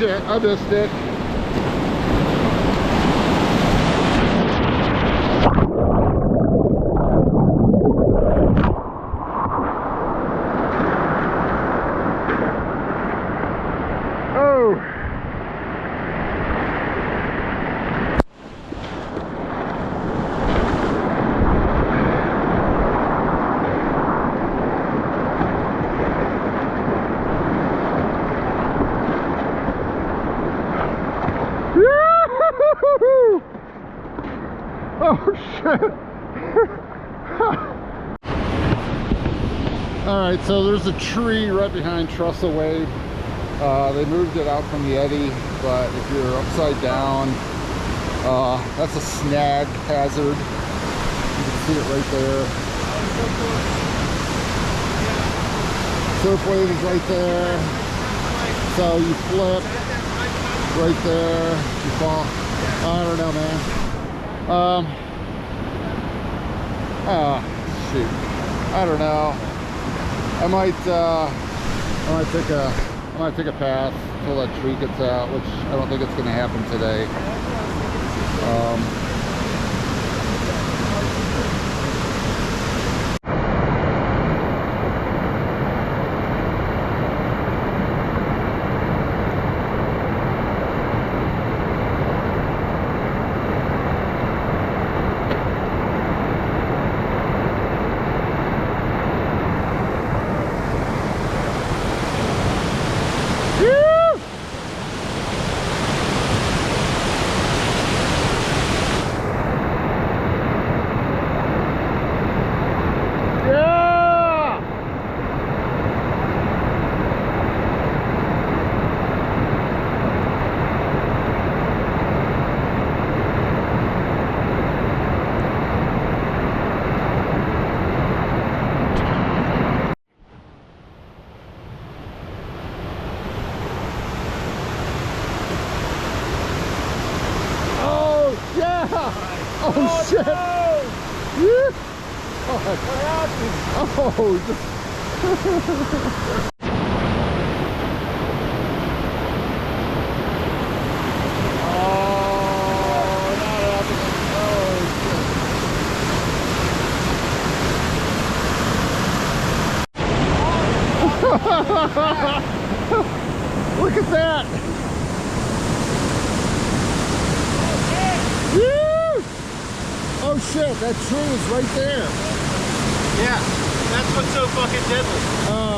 shit, I missed it. Oh shit. Alright, so there's a tree right behind Trestle Wave. They moved it out from the eddy, but if you're upside down, that's a snag hazard. You can see it right there. Surf wave is right there. So you flip right there, you fall. I don't know, man. Shoot, I don't know. I might take a pass until that tree gets out, which I don't think it's going to happen today. Oh shit! No! What happened? Oh, look at that! Oh shit, that tree is right there. Yeah, that's what's so fucking deadly.